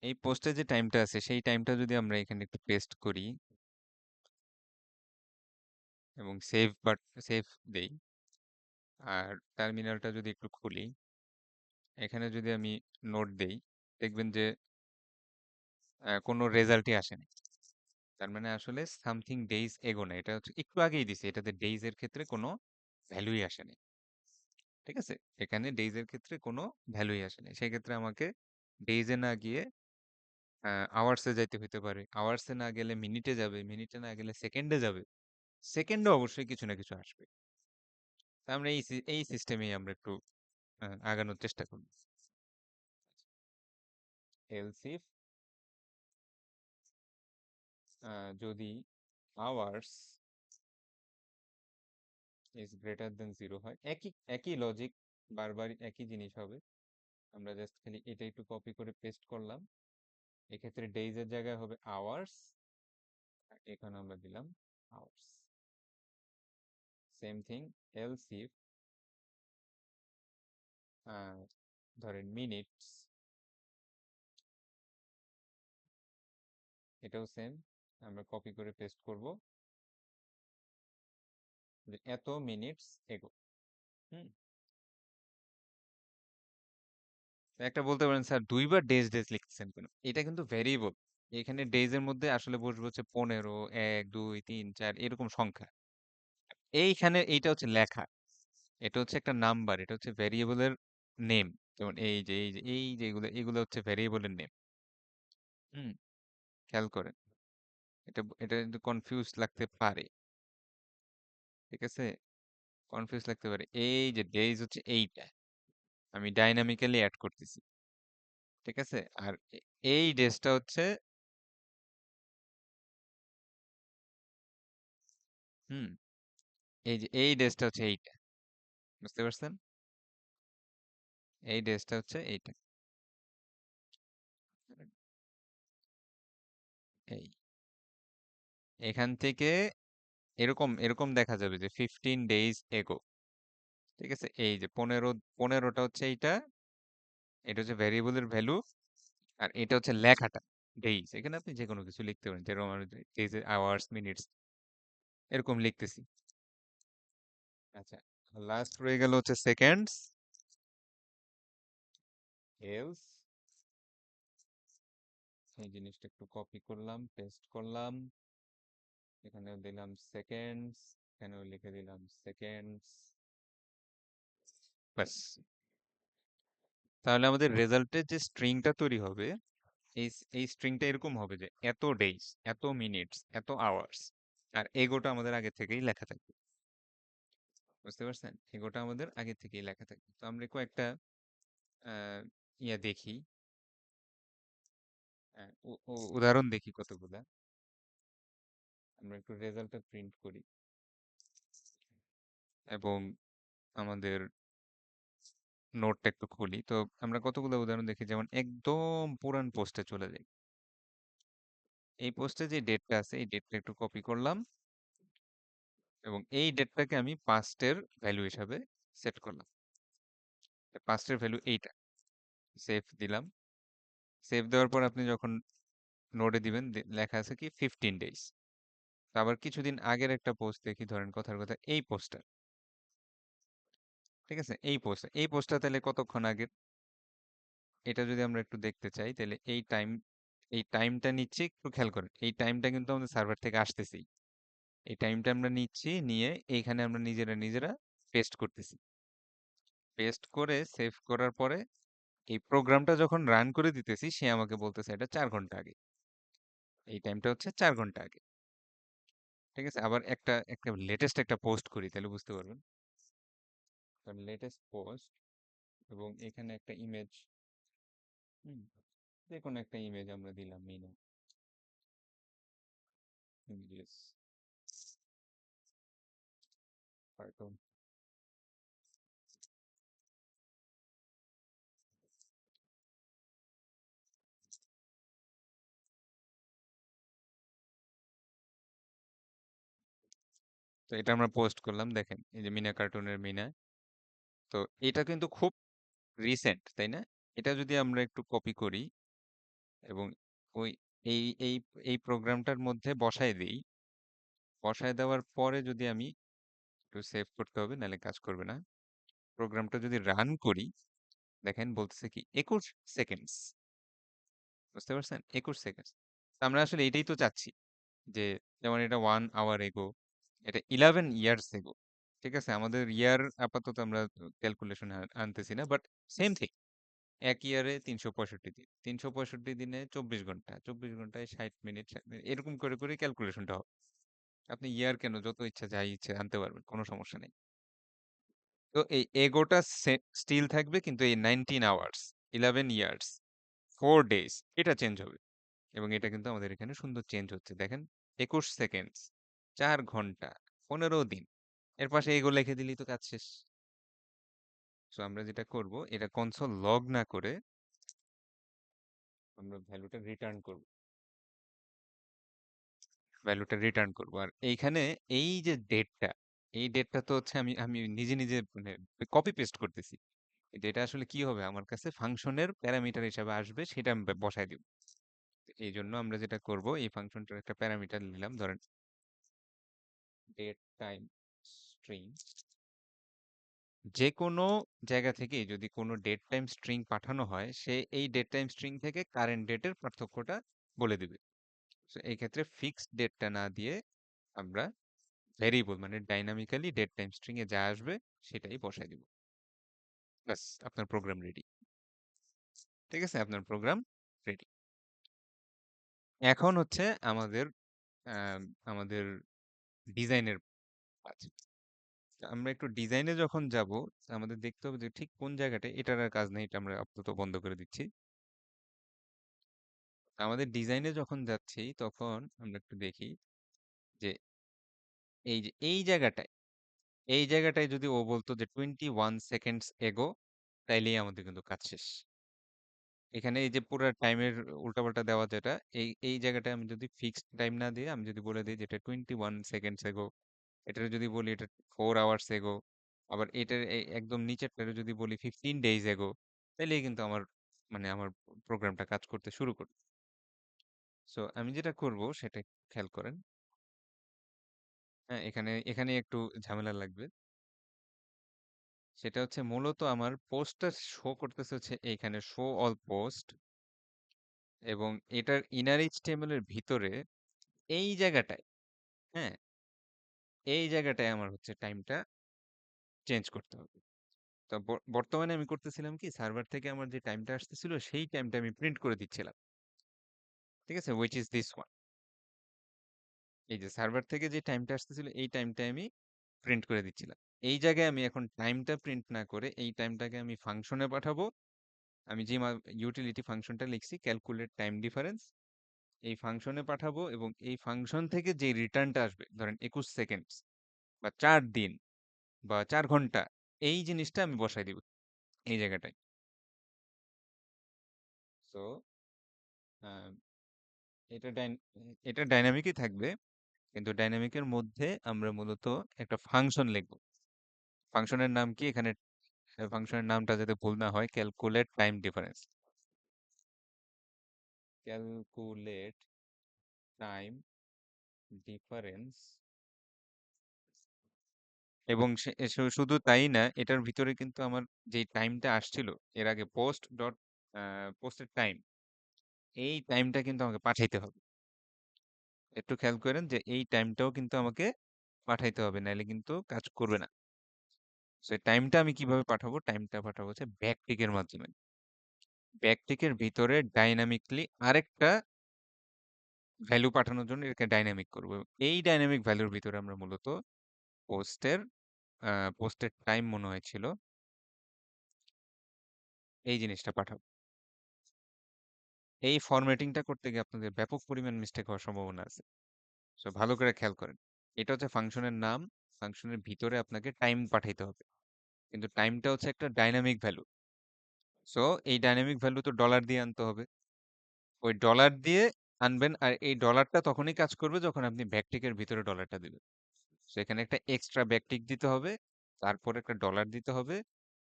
এই পোস্টে যে টাইমটা আছে সেই টাইমটা যদি আমরা এখানে একটু পেস্ট করি এবং সেভ দেই, আর টার্মিনালটা যদি একটু খুলি, এখানে যদি আমি নোট দেই, দেখবেন যে কোনো রেজাল্টই আসেনি। তার মানে আসলে সামথিং ডেইজ এগো না, এটা হচ্ছে একটু আগেই দিছে, এটাতে ডেইজ এর ক্ষেত্রে কোনো ভ্যালুই আসেনি। ঠিক আছে, এখানে ডেইজ এর ক্ষেত্রে কোনো ভ্যালুই আসেনি, সেই ক্ষেত্রে আমাকে ডেইজে না গিয়ে আওয়ার্সে যাইতে হইতে পারে, আওয়ার্সে না গেলে মিনিটে যাবে, মিনিটে না গেলে সেকেন্ডে যাবে, সেকেন্ডে অবশ্যই কিছু না কিছু আসবে। তা আমরা এই সিস্টেমেই আমরা একটু আগানোর চেষ্টা করব। এলস ইফ যদি আওয়ার্স ইজ গ্রেটার দেন 0 হয়, একই একই লজিক, বারবার একই জিনিস হবে। আমরা জাস্ট খালি এটা একটু কপি করে পেস্ট করলাম। এক্ষেত্রে ডেইজ এর জায়গায় হবে আওয়ার্স, এখানে আমরা দিলাম hours. Same thing, else if ধরেন মিনিটস, এটাও সেম, আমরা কপি করে পেস্ট করব যে এত মিনিটস এগো। হুম, তো একটা বলতে পারেন স্যার দুইবার ডেজ ডেজ লিখতেছেন কেন, এটা কিন্তু ভেরিয়েবল। এখানে ডেজ এর মধ্যে আসলে বসবে হচ্ছে 15, 1, 2, 3, 4 এরকম সংখ্যা। এইখানে এইটা হচ্ছে লেখা, এটা হচ্ছে একটা নাম্বার, এটা হচ্ছে ভেরিয়েবলের নেম। যেমন এই যে এগুলো এগুলো হচ্ছে ভেরিয়েবলের নেম। হুম, খেয়াল করেন, এটা এটা কিন্তু কনফিউজ লাগতে পারে। ঠিক আছে, কনফিউজ লাগতে পারে। এই যে ডেইজ হচ্ছে এইটা, আমি ডাইনামিক্যালি অ্যাড করতেছি। ঠিক আছে, আর এই ডেজটা হচ্ছে, হুম, এই যে এই ডেজটা হচ্ছে এইটা, বুঝতে পারছেন? এই ডেজটা হচ্ছে এইটা, এই এখান থেকে এরকম এরকম দেখা যাবে যে 15 ডেজ এগো। ঠিক আছে, এই যে 15টা হচ্ছে এইটা, এটা হচ্ছে ভ্যারিয়েবলের ভ্যালু, আর এটা হচ্ছে লেখাটা ডেইজ। এখানে আপনি যে কোনো কিছু লিখতে পারেন, যেরকম আমরা ডেইজ, আওয়ার্স, মিনিটস এরকম লিখতেছি। আচ্ছা, লাস্ট রয়ে গেল হচ্ছে সেকেন্ডস। এলস এই জিনিসটা একটু কপি করলাম, পেস্ট করলাম, এখানেও দিলাম সেকেন্ডস, এখানেও লিখে দিলাম সেকেন্ডস, ব্যাস। তাহলে আমাদের রেজাল্টের যে স্ট্রিংটা তৈরি হবে, এই স্ট্রিংটা এরকম হবে যে এত ডেইজ, এত মিনিটস, এত আওয়ার্স, আর এগোটা আমাদের আগে থেকেই লেখা থাকবে। বুঝতে পারছেন, এগোটা আমাদের আগে থেকেই লেখা থাকবে। তো আমরা কয়েকটা আহ, ইয়া দেখি, উদাহরণ দেখি কতগুলা। আমরা একটু রেজাল্টটা প্রিন্ট করি এবং আমাদের নোটটা একটু খুলি। তো আমরা কতগুলো উদাহরণ দেখি, যেমন একদম পুরান পোস্টে চলে যাই। এই পোস্টে যে ডেটটা আছে এই ডেটটা একটু কপি করলাম, এবং এই ডেটটাকে আমি পাস্টের ভ্যালু হিসাবে সেট করলাম। পাস্টের ভ্যালু এইটা, সেভ দিলাম। সেভ দেওয়ার পর আপনি যখন নোডে দিবেন, লেখা আছে কি 15 ডেজ। আবার কিছুদিন আগের একটা পোস্ট দেখি, ধরেন কথার কথা এই পোস্টটা, ঠিক আছে, এই পোস্টটা তাহলে কতক্ষণ আগের, এটা যদি আমরা একটু দেখতে চাই তাহলে এই টাইমটা নিচ্ছি, একটু খেয়াল করেন, এই টাইমটা কিন্তু আমাদের সার্ভার থেকে আসতেছি। এই টাইমটা আমরা নিচ্ছি, নিয়ে এইখানে আমরা নিজেরা নিজেরা পেস্ট করতেছি। পেস্ট করে সেভ করার পরে এই প্রোগ্রামটা যখন রান করে দিতেছি, সে আমাকে বলতেছে এটা 4 ঘন্টা আগে। এই টাইমটা হচ্ছে 4 ঘন্টা আগে। ঠিক আছে, আবার একটা একটা লেটেস্ট একটা পোস্ট করি, তাহলে বুঝতে পারবেন। লেটেস্ট পোস্ট, এবং এখানে একটা ইমেজ, যে কোনো একটা ইমেজ আমরা দিলাম, মিনা ইমেজেস কার্টুন। তো এটা আমরা পোস্ট করলাম, দেখেন এই যে মিনা কার্টুনের মিনা। তো এটা কিন্তু খুব রিসেন্ট, তাই না? এটা যদি আমরা একটু কপি করি এবং ওই এই এই এই প্রোগ্রামটার মধ্যে বসায় দিই, বসায় দেওয়ার পরে যদি আমি একটু সেভ করতে হবে, নাহলে কাজ করবে না। প্রোগ্রামটা যদি রান করি, দেখেন বলতেছে কি 21 সেকেন্ডস। বুঝতে পারছেন? 21 সেকেন্ডস। আমরা আসলে এটাই তো চাচ্ছি, যে যেমন এটা 1 আওয়ার এগো, এটা 11 ইয়ার্স এগো। ঠিক আছে, আমাদের ইয়ার আপাতত আমরা ক্যালকুলেশন আনতেছি না, বাট সেম থিং। 1 ইয়ারে 365 দিন, 365 দিনে 24 ঘন্টা, 24 ঘন্টায় 60 মিনিট, 60 মিনিট, এরকম করে করে ক্যালকুলেশনটা হবে। আপনি ইয়ার কেন, যত ইচ্ছা যাই ইচ্ছে আনতে পারবেন, কোনো সমস্যা নেই। তো এই এগোটা স্টিল থাকবে, কিন্তু এই 19 আওয়ার্স, 11 ইয়ার্স, 4 ডেজ, এটা চেঞ্জ হবে। এবং এটা কিন্তু আমাদের এখানে সুন্দর চেঞ্জ হচ্ছে, দেখেন 21 সেকেন্ডস, 4 ঘন্টা, 15 দিন। এর পাশে এগো লিখে দিলেই তো কাজ শেষ। সো আমরা যেটা করব, এটা কনসোল লগ না করে আমরা ভ্যালুটা রিটার্ন করব। আর এইখানে এই যে ডেটটা, এই ডেটটা তো হচ্ছে আমি আমি নিজে নিজে মানে কপি পেস্ট করতেছি। এটা আসলে কি হবে, আমার কাছে ফাংশনের প্যারামিটার হিসাবে আসবে, সেটা আমি বসাই দিব। এই জন্য আমরা যেটা করব, এই ফাংশনটার একটা প্যারামিটার নিলাম, ধরেন ডেট টাইম স্ট্রিং। যে কোনো জায়গা থেকে যদি কোনো ডেট টাইম স্ট্রিং পাঠানো হয়, সে এই ডেট টাইম স্ট্রিং থেকে কারেন্ট ডেটের পার্থক্যটা বলে দিবে। তো এই ক্ষেত্রে ফিক্সড ডেটটা না দিয়ে আমরা ভেরিয়েবল, মানে ডাইনামিক্যালি ডেট টাইম স্ট্রিং এ যা আসবে সেটাই বসাই দিব। ব্যাস, আপনার প্রোগ্রাম রেডি। ঠিক আছে, আপনার প্রোগ্রাম রেডি। এখন হচ্ছে আমাদের আম, আমাদের ডিজাইনের কাজ। তা আমরা একটু ডিজাইনে যখন যাব, আমাদের দেখতে হবে যে ঠিক কোন জায়গাটায়, এটার আর কাজ নেই, এটা আমরা আপাতত বন্ধ করে দিচ্ছি। আমাদের ডিজাইনে যখন যাচ্ছি, তখন আমরা একটু দেখি যে এই জায়গাটায় যদি ও বলতো যে 21 সেকেন্ডস এগো, তাইলেই আমাদের কিন্তু কাজ শেষ। এখানে এই যে পুরো টাইমের উল্টাপাল্টা দেওয়া, যেটা এই জায়গাটায় আমি যদি ফিক্সড টাইম না দিয়ে আমি যদি বলে দিই যেটা 21 সেকেন্ডস এগো, এটার যদি বলি এটা 4 আওয়ার্স এগো, আবার এটার একদম নিচেরটারে যদি বলি 15 ডেজ এগো, তাইলেই কিন্তু আমার প্রোগ্রামটা কাজ করতে শুরু করবে। সো আমি যেটা করব সেটা খেয়াল করেন। হ্যাঁ, এখানে এখানে একটু ঝামেলা লাগবে। সেটা হচ্ছে মূলত আমার পোস্টটা শো করতেছে হচ্ছে এইখানে শো অল পোস্ট, এবং এটার ইনার এইচটিএমএল এর ভিতরে এই জায়গাটায়, হ্যাঁ, এই জায়গাটায় আমার হচ্ছে টাইমটা চেঞ্জ করতে হবে। তো বর্তমানে আমি করতেছিলাম কি, সার্ভার থেকে আমার যে টাইমটা আসতেছিল সেই টাইমটা আমি প্রিন্ট করে দিচ্ছিলাম। ঠিক আছে, which is this one। এই যে সার্ভার থেকে যে টাইমটা আসতেছিল এই টাইমটা আমি প্রিন্ট করে দিচ্ছিলাম। এই জায়গায় আমি এখন টাইমটা প্রিন্ট না করে এই টাইমটাকে আমি ফাংশনে পাঠাবো। আমি যে ইউটিলিটি ফাংশনটা লিখছি, ক্যালকুলেট টাইম ডিফারেন্স, এই ফাংশনে পাঠাবো, এবং এই ফাংশন থেকে যে রিটার্নটা আসবে, ধরেন 21 সেকেন্ডস বা 4 দিন বা 4 ঘন্টা, এই জিনিসটা আমি বসাই দিব এই জায়গাটায়। সো এটা ডাইনামিকই থাকবে। কিন্তু ডাইনামিকের মধ্যে আমরা মূলত একটা ফাংশন লিখব। ফাংশনের নাম কি এখানে? ফাংশনের নামটা যাতে ভুল না হয়, calculate time difference. Calculate time difference. এবং শুধু তাই না, এটার ভিতরে কিন্তু আমার যে টাইমটা আসছিল এর আগে, পোস্টের টাইম, এই টাইমটা কিন্তু আমাকে পাঠাইতে হবে। একটু খেয়াল করেন যে এই টাইমটাও কিন্তু আমাকে পাঠাইতে হবে, নাহলে কিন্তু কাজ করবে না। সো টাইমটা আমি কিভাবে পাঠাবো? টাইমটা পাঠাবো হচ্ছে ব্যাকটিকের মাধ্যমে। ব্যাকটিকের ভিতরে ডাইনামিকলি আরেকটা ভ্যালু পাঠানোর জন্য এটাকে ডাইনামিক করবো। এই ডাইনামিক ভ্যালুর ভিতরে আমরা মূলত পোস্টের পোস্টের টাইম মনে হয়েছিল, এই জিনিসটা পাঠাবো। এই ফরম্যাটিংটা করতে গিয়ে আপনাদের ব্যাপক পরিমাণ মিস্টেক হওয়ার সম্ভাবনা আছে। সো ভালো করে খেয়াল করেন। এটা হচ্ছে ফাংশনের নাম, ফাংশনের ভিতরে আপনাকে টাইম পাঠাইতে হবে। কিন্তু টাইমটা হচ্ছে একটা ডাইনামিক ভ্যালু। সো এই ডাইনামিক ভ্যালু তো ডলার দিয়ে আনতে হবে। ওই ডলার দিয়ে আনবেন, আর এই ডলারটা তখনই কাজ করবে যখন আপনি ব্যাকটিকের ভিতরে ডলারটা দিবেন। সো এখানে একটা এক্সট্রা ব্যাকটিক দিতে হবে, তারপর একটা ডলার দিতে হবে।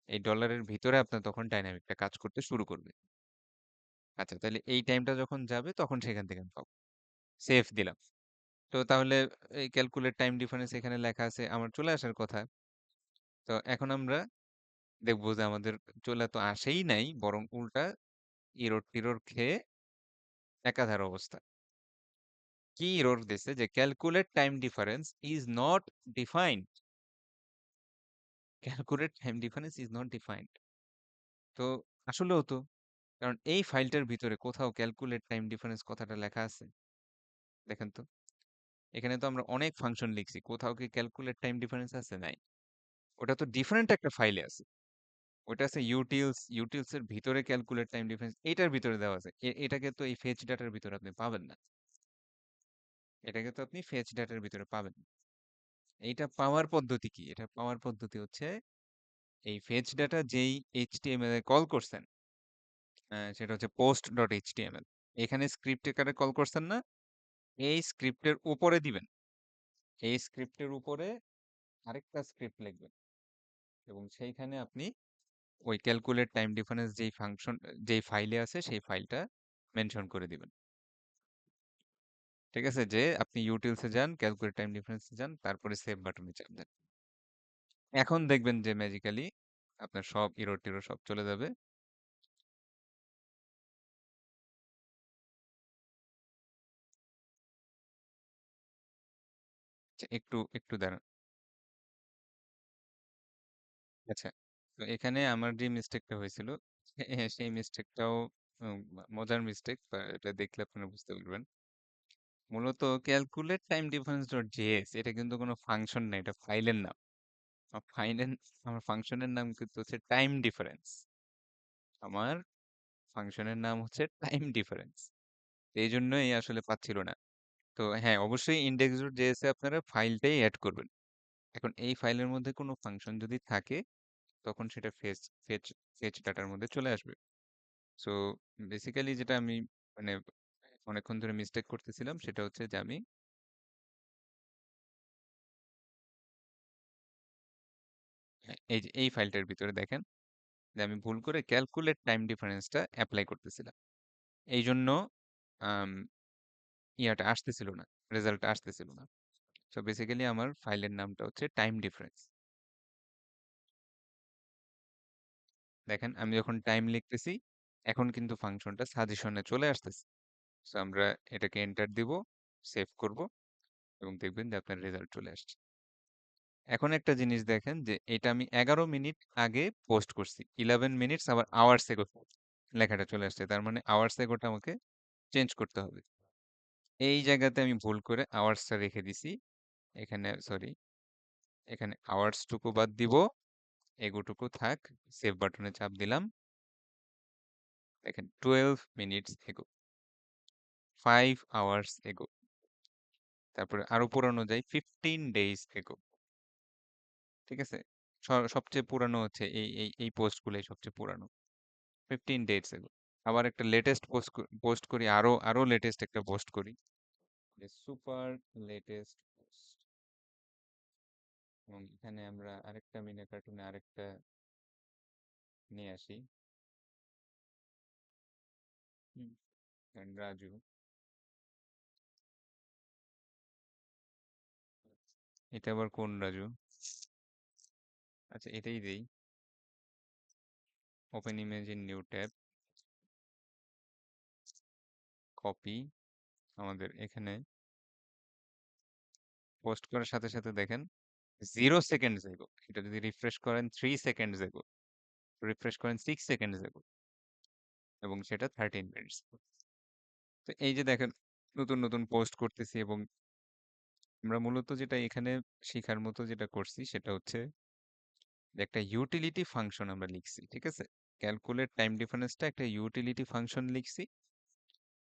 এই ডলারের ভিতরে আপনার তখন ডাইনামিকটা কাজ করতে শুরু করবে। আচ্ছা, তাহলে এই টাইমটা যখন যাবে তখন সেখান থেকে আমি পাবো। সেভ দিলাম। তো তাহলে এই ক্যালকুলেট টাইম ডিফারেন্স এখানে লেখা আছে, আমার চলে আসার কথা। তো এখন আমরা দেখবো যে আমাদের চলে তো আসেই নাই, বরং উল্টা ইরর টিরর খেয়ে একাধার অবস্থা। কি ইরর দিছে? যে calculate time difference is not defined. Calculate time difference is not defined. তো আসলেও তো, কারণ এই ফাইলটার ভিতরে কোথাও ক্যালকুলেট টাইম ডিফারেন্স কথাটা লেখা আছে? দেখেন তো, এখানে তো আমরা অনেক ফাংশন লিখছি, কোথাও কি ক্যালকুলেট টাইম ডিফারেন্স আছে? নাই। ওটা তো ডিফারেন্ট একটা ফাইলে আছে। ওটা আছে ইউটিলস, ইউটিলস এর ভিতরে ক্যালকুলেট টাইম ডিফারেন্স এটার ভিতরে দেওয়া আছে। এটাকে তো এই ফেচ ডাটার ভিতরে আপনি পাবেন না। এটাকে তো আপনি ফেচ ডাটার ভিতরে পাবেন না। এইটা পাওয়ার পদ্ধতি কি? এটা পাওয়ার পদ্ধতি হচ্ছে এই ফেচ ডাটা যেই এইচটিএমএল এ কল করছেন, সেটা হচ্ছে পোস্ট ডট এইচটিএমএল। এখানে স্ক্রিপ্ট আকারে কল করছেন না, এই স্ক্রিপ্টের উপরে দিবেন। এই স্ক্রিপ্টের উপরে আরেকটা স্ক্রিপ্ট লিখবেন, এবং সেইখানে আপনি ওই ক্যালকুলেট টাইম ডিফারেন্স যেই ফাংশন, যেই ফাইলে আছে সেই ফাইলটা মেনশন করে দিবেন। ঠিক আছে? যে আপনি ইউটিলসে যান, ক্যালকুলেট টাইম ডিফারেন্সে যান, তারপরে সেভ বাটনে চাপ দেন। এখন দেখবেন যে ম্যাজিক্যালি আপনার সব ইরর টিরর সব চলে যাবে। আচ্ছা, একটু একটু দাঁড়ান। আচ্ছা, তো এখানে আমার যে মিস্টেকটা হয়েছিল, সেই মিস্টেকটাও মজার মিস্টেক, এটা দেখলে আপনারা বুঝতে পারবেন। মূলত calculate time difference dot JS এটা কিন্তু কোনো ফাংশন না, এটা ফাইলের নাম। ফাইলের, আমার ফাংশনের নাম কিন্তু হচ্ছে টাইম ডিফারেন্স। আমার ফাংশনের নাম হচ্ছে টাইম ডিফারেন্স। এই জন্যই আসলে পাচ্ছিল না। তো হ্যাঁ, অবশ্যই ইন্ডেক্স ডট জেএস এ আপনারা ফাইলটাই অ্যাড করবেন। এখন এই ফাইলের মধ্যে কোনো ফাংশন যদি থাকে, তখন সেটা ফেচ ফেচ ডাটার মধ্যে চলে আসবে। সো বেসিক্যালি যেটা আমি মানে অনেকক্ষণ ধরে মিস্টেক করতেছিলাম, সেটা হচ্ছে যে আমি এই যে এই ফাইলটার ভিতরে দেখেন যে আমি ভুল করে ক্যালকুলেট টাইম ডিফারেন্সটা অ্যাপ্লাই করতেছিলাম। এই জন্য আম, ইয়াটা আসতেছিল না, রেজাল্টটা আসতেছিল না। সো বেসিক্যালি আমার ফাইলের নামটা হচ্ছে টাইম ডিফারেন্স। দেখেন আমি যখন টাইম লিখতেছি, এখন কিন্তু ফাংশনটা সাজেশনে চলে আসতেছে। সো আমরা এটাকে এন্টার দিব, সেভ করব, এবং দেখবেন যে আপনার রেজাল্ট চলে আসছে। এখন একটা জিনিস দেখেন যে এটা আমি 11 মিনিট আগে পোস্ট করছি, 11 মিনিটস আবার আওয়ার্স এগো লেখাটা চলে আসছে, তার মানে আওয়ার্স এগোটা আমাকে চেঞ্জ করতে হবে। এই জায়গাতে আমি ভুল করে আওয়ার্সটা রেখে দিছি। এখানে সরি, এখানে আওয়ার্স টুকু বাদ দিব, এগোটুকু থাক। সেভ বাটনে চাপ দিলাম। দেখেন 12 মিনিটস এগো, 5 আওয়ার্স এগো। তারপরে আরো পুরানো যাই, 15 ডেজ এগো। ঠিক আছে? সবচেয়ে পুরানো হচ্ছে এই পোস্টগুলোই সবচেয়ে পুরানো, 15 ডেজ এগো। আবার একটা লেটেস্ট পোস্ট করি, আরো আরো লেটেস্ট একটা পোস্ট করি। যে সুপার লেটেস্ট পোস্ট, এবং এখানে আমরা আরেকটা মিনি কার্টুনে আরেকটা নিয়ে আসি। হুম, and রাজু, এটা আবার কোন রাজু? আচ্ছা, এটাই দেই। Open image in new tab, copy. আমাদের এখানে পোস্ট করার সাথে সাথে দেখেন 0 সেকেন্ডস এগো, এটা যদি রিফ্রেশ করেন 3 সেকেন্ডস এগো, রিফ্রেশ করেন 6 সেকেন্ডস এগো, এবং সেটা 13 মিনিটস। তো এই যে দেখেন নতুন নতুন পোস্ট করতেছি, এবং আমরা মূলত যেটা এখানে শেখার মতো যেটা করছি সেটা হচ্ছে যে একটা ইউটিলিটি ফাংশন আমরা লিখছি, ঠিক আছে? ক্যালকুলেট টাইম ডিফারেন্সটা একটা ইউটিলিটি ফাংশন লিখছি,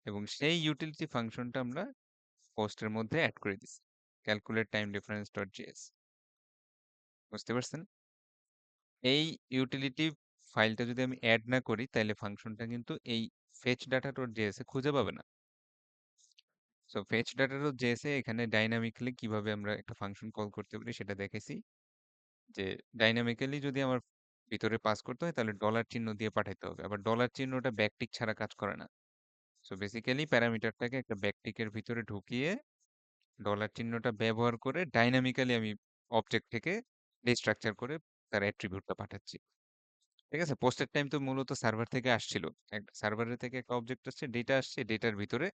এবং সেই ইউটিলিটি ফাংশনটা আমরা পোস্টের মধ্যে অ্যাড করে দিছি, calculate time difference dot JS. বুঝতে পারছেন? এই ইউটিলিটি ফাইলটা যদি আমি অ্যাড না করি, তাহলে ফাংশনটা কিন্তু এই ফেচ ডাটা ডট জেএস এ খুঁজে পাবে না। So fetch data dot JS এ এখানে ডাইনামিক্যালি কিভাবে আমরা একটা ফাংশন কল করতে পারি সেটা দেখেছি। যে ডাইনামিক্যালি যদি আমার ভিতরে পাস করতে হয়, তাহলে ডলার চিহ্ন দিয়ে পাঠাইতে হবে। আবার ডলার চিহ্নটা ব্যাকটিক ছাড়া কাজ করে না। সো বেসিক্যালি প্যারামিটারটাকে একটা ব্যাকটিকের ভিতরে ঢুকিয়ে ডলার চিহ্নটা ব্যবহার করে ডাইনামিক্যালি আমি অবজেক্ট থেকে ডিস্ট্রাকচার করে তার অ্যাট্রিবিউটটা পাঠাচ্ছি। ঠিক আছে? পোস্টের টাইম তো মূলত সার্ভার থেকে আসছিল। সার্ভারের থেকে একটা অবজেক্ট আসছে, ডেটা আসছে, ডেটার ভিতরে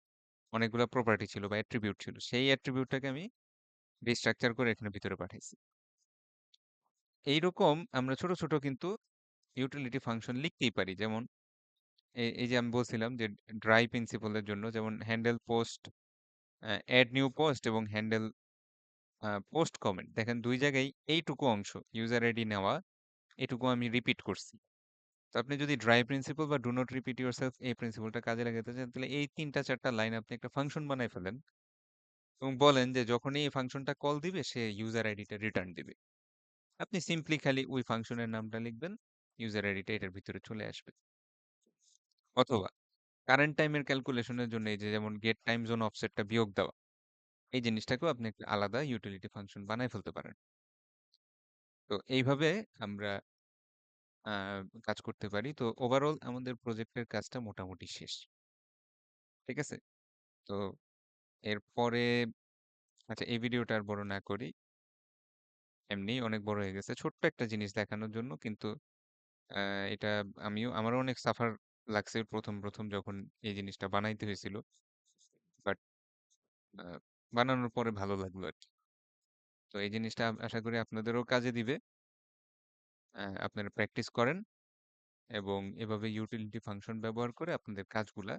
অনেকগুলো প্রপার্টি ছিল বা অ্যাট্রিবিউট ছিল। সেই অ্যাট্রিবিউটটাকে আমি ডিস্ট্রাকচার করে এখানে ভিতরে পাঠাইছি। এইরকম আমরা ছোট ছোট কিন্তু ইউটিলিটি ফাংশন লিখতেই পারি। যেমন এই যে আমি বলছিলাম যে ড্রাই প্রিন্সিপলের জন্য, যেমন handle post, add new post এবং হ্যান্ডেল পোস্ট কমেন্ট। দেখেন দুই জায়গায় এইটুকু অংশ ইউজার আইডি নেওয়া, এটুকু আমি রিপিট করছি। তো আপনি যদি ড্রাই প্রিন্সিপল বা ডু নট রিপিট ইউরসেলফ এই প্রিন্সিপলটা কাজে লাগাতে চান, তাহলে এই 3টা 4টা লাইন আপনি একটা ফাংশন বানাই ফেলেন এবং বলেন যে যখনই এই ফাংশনটা কল দিবে সে ইউজার আইডিটা রিটার্ন দিবে। আপনি সিম্পলি খালি ওই ফাংশনের নামটা লিখবেন, ইউজার আইডিটা এটার ভিতরে চলে আসবে। অথবা কারেন্ট টাইমের ক্যালকুলেশনের জন্য এই যে যেমন গেট টাইম জোন অফসেটটা বিয়োগ দেওয়া, এই জিনিসটাকেও আপনি একটা আলাদা ইউটিলিটি ফাংশন বানাই ফেলতে পারেন। তো এইভাবে আমরা কাজ করতে পারি। তো ওভারঅল আমাদের প্রজেক্টের কাজটা মোটামুটি শেষ। ঠিক আছে? তো এরপরে, আচ্ছা এই ভিডিওটা আর বড় না করি। এমনি অনেক বড় হয়ে গেছে। ছোট্ট একটা জিনিস দেখানোর জন্য, কিন্তু এটা আমারও অনেক সাফার লাগছে ১ম যখন এই জিনিসটা বানাইতে হয়েছিল। বাট আ বানানোর পরে ভালো লাগলো আরকি। তো এই জিনিসটা আশা করি আপনাদেরও কাজে দিবে। আপনারা প্র্যাকটিস করেন এবং এভাবে ইউটিলিটি ফাংশন ব্যবহার করে আপনাদের কাজগুলা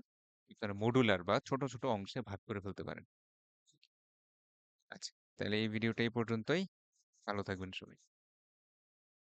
আপনারা মডুলার বা ছোট ছোট অংশে ভাগ করে ফেলতে পারেন। আচ্ছা, তাহলে এই ভিডিওটা এই পর্যন্তই। ভালো থাকবেন সবাই।